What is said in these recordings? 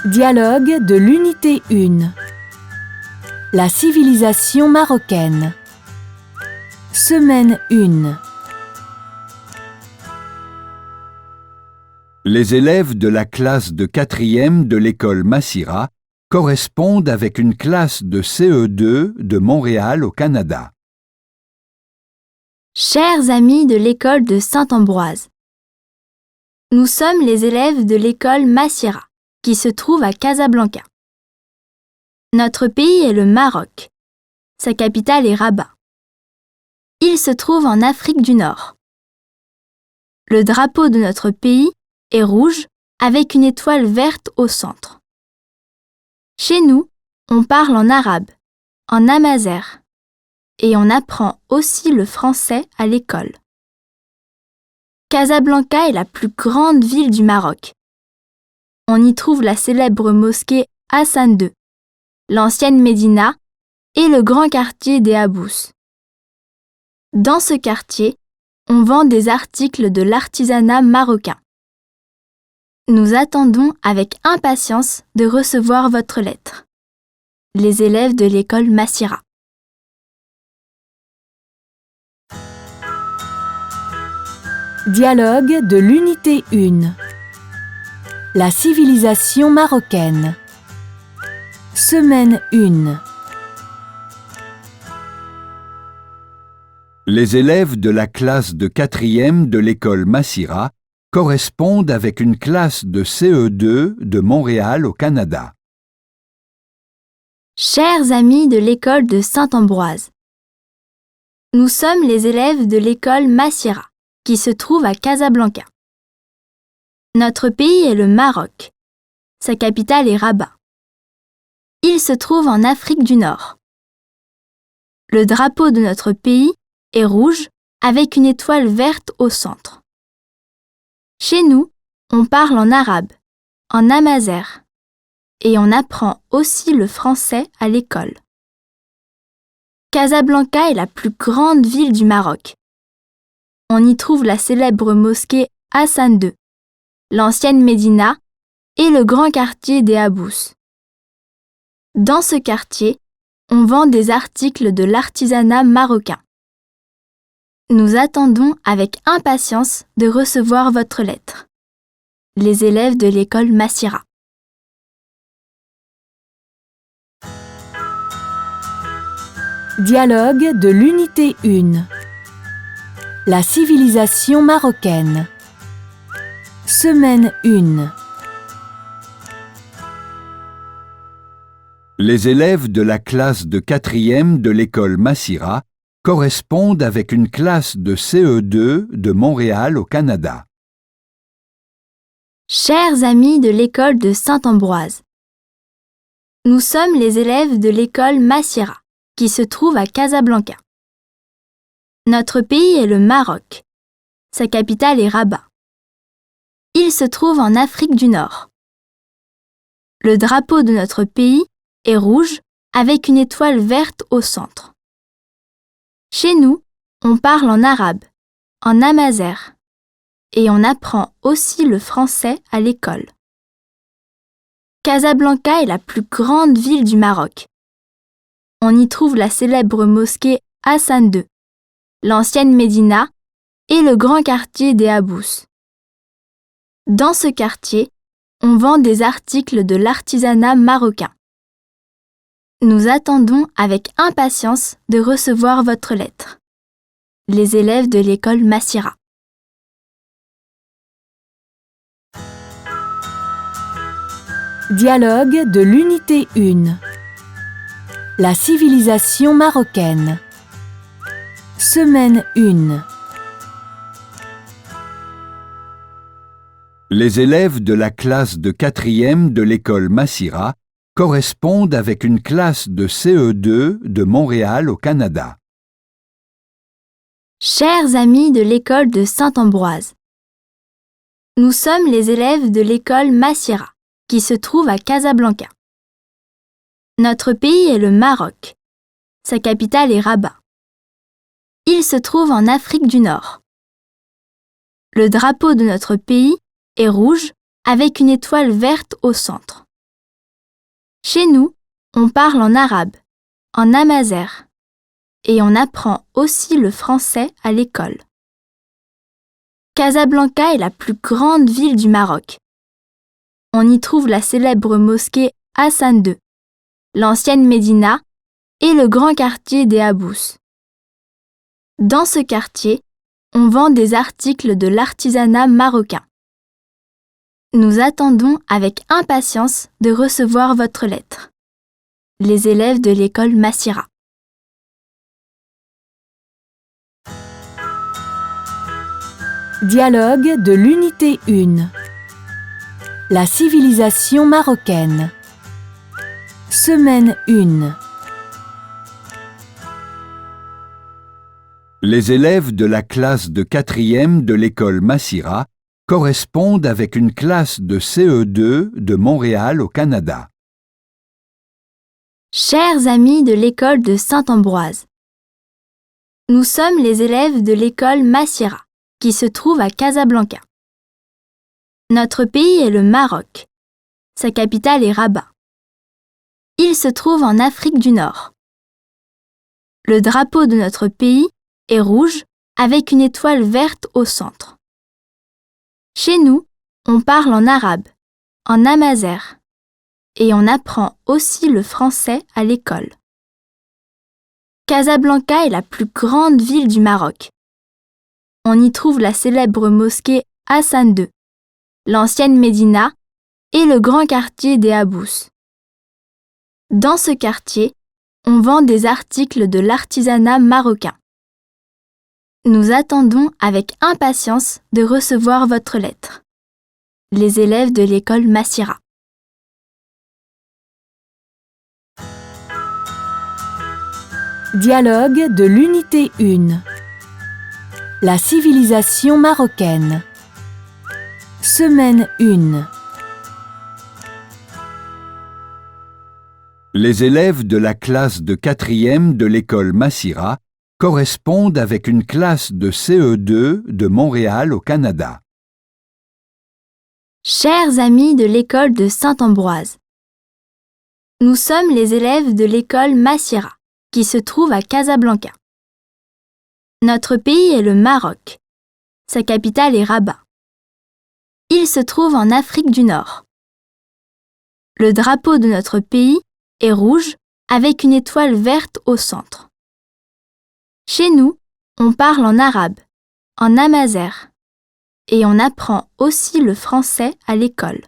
Dialogue de l'unité 1. La civilisation marocaine. Semaine 1. Les élèves de la classe de 4e de l'école Massira correspondent avec une classe de CE2 de Montréal au Canada. Chers amis de l'école de Saint-Ambroise, nous sommes les élèves de l'école Massira, qui se trouve à Casablanca. Notre pays est le Maroc. Sa capitale est Rabat. Il se trouve en Afrique du Nord. Le drapeau de notre pays est rouge avec une étoile verte au centre. Chez nous, on parle en arabe, en amazigh, et on apprend aussi le français à l'école. Casablanca est la plus grande ville du Maroc. On y trouve la célèbre mosquée Hassan II, l'ancienne Médina et le grand quartier des Habous. Dans ce quartier, on vend des articles de l'artisanat marocain. Nous attendons avec impatience de recevoir votre lettre. Les élèves de l'école Massira. Dialogue de l'unité 1. La civilisation marocaine. Semaine 1. Les élèves de la classe de 4e de l'école Massira correspondent avec une classe de CE2 de Montréal au Canada. Chers amis de l'école de Saint-Ambroise, nous sommes les élèves de l'école Massira, qui se trouve à Casablanca. Notre pays est le Maroc. Sa capitale est Rabat. Il se trouve en Afrique du Nord. Le drapeau de notre pays est rouge avec une étoile verte au centre. Chez nous, on parle en arabe, en amazigh, et on apprend aussi le français à l'école. Casablanca est la plus grande ville du Maroc. On y trouve la célèbre mosquée Hassan II, l'ancienne Médina et le grand quartier des Habous. Dans ce quartier, on vend des articles de l'artisanat marocain. Nous attendons avec impatience de recevoir votre lettre. Les élèves de l'école Massira. Dialogue de l'unité 1. La civilisation marocaine. Semaine 1. Les élèves de la classe de 4e de l'école Massira correspondent avec une classe de CE2 de Montréal au Canada. Chers amis de l'école de Saint-Ambroise, nous sommes les élèves de l'école Massira, qui se trouve à Casablanca. Notre pays est le Maroc. Sa capitale est Rabat. Il se trouve en Afrique du Nord. Le drapeau de notre pays est rouge avec une étoile verte au centre. Chez nous, on parle en arabe, en amazigh, et on apprend aussi le français à l'école. Casablanca est la plus grande ville du Maroc. On y trouve la célèbre mosquée Hassan II, l'ancienne Médina et le grand quartier des Habous. Dans ce quartier, on vend des articles de l'artisanat marocain. Nous attendons avec impatience de recevoir votre lettre. Les élèves de l'école Massira. Dialogue de l'unité 1. La civilisation marocaine. Semaine 1. Les élèves de la classe de 4e de l'école Massira correspondent avec une classe de CE2 de Montréal au Canada. Chers amis de l'école de Saint-Ambroise, nous sommes les élèves de l'école Massira, qui se trouve à Casablanca. Notre pays est le Maroc. Sa capitale est Rabat. Il se trouve en Afrique du Nord. Le drapeau de notre pays est rouge avec une étoile verte au centre. Chez nous, on parle en arabe, en amazigh, et on apprend aussi le français à l'école. Casablanca est la plus grande ville du Maroc. On y trouve la célèbre mosquée Hassan II, l'ancienne Médina et le grand quartier des Habous. Dans ce quartier, on vend des articles de l'artisanat marocain. Nous attendons avec impatience de recevoir votre lettre. Les élèves de l'école Massira. Dialogue de l'unité 1. La civilisation marocaine. Semaine 1. Les élèves de la classe de 4e de l'école Massira correspondent avec une classe de CE2 de Montréal au Canada. Chers amis de l'école de Saint-Ambroise, nous sommes les élèves de l'école Massira, qui se trouve à Casablanca. Notre pays est le Maroc. Sa capitale est Rabat. Il se trouve en Afrique du Nord. Le drapeau de notre pays est rouge avec une étoile verte au centre. Chez nous, on parle en arabe, en amazigh, et on apprend aussi le français à l'école. Casablanca est la plus grande ville du Maroc. On y trouve la célèbre mosquée Hassan II, l'ancienne Médina et le grand quartier des Habous. Dans ce quartier, on vend des articles de l'artisanat marocain. Nous attendons avec impatience de recevoir votre lettre. Les élèves de l'école Massira. Dialogue de l'unité 1. La civilisation marocaine. Semaine 1. Les élèves de la classe de 4e de l'école Massira correspondent avec une classe de CE2 de Montréal au Canada. Chers amis de l'école de Saint-Ambroise, nous sommes les élèves de l'école Massira, qui se trouve à Casablanca. Notre pays est le Maroc. Sa capitale est Rabat. Il se trouve en Afrique du Nord. Le drapeau de notre pays est rouge avec une étoile verte au centre. Chez nous, on parle en arabe, en amazigh, et on apprend aussi le français à l'école.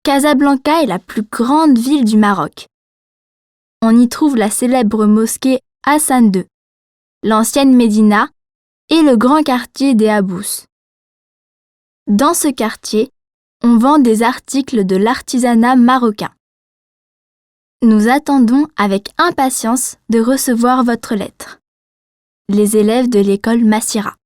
Casablanca est la plus grande ville du Maroc. On y trouve la célèbre mosquée Hassan II, l'ancienne Médina et le grand quartier des Habous. Dans ce quartier, on vend des articles de l'artisanat marocain. Nous attendons avec impatience de recevoir votre lettre. Les élèves de l'école Massira.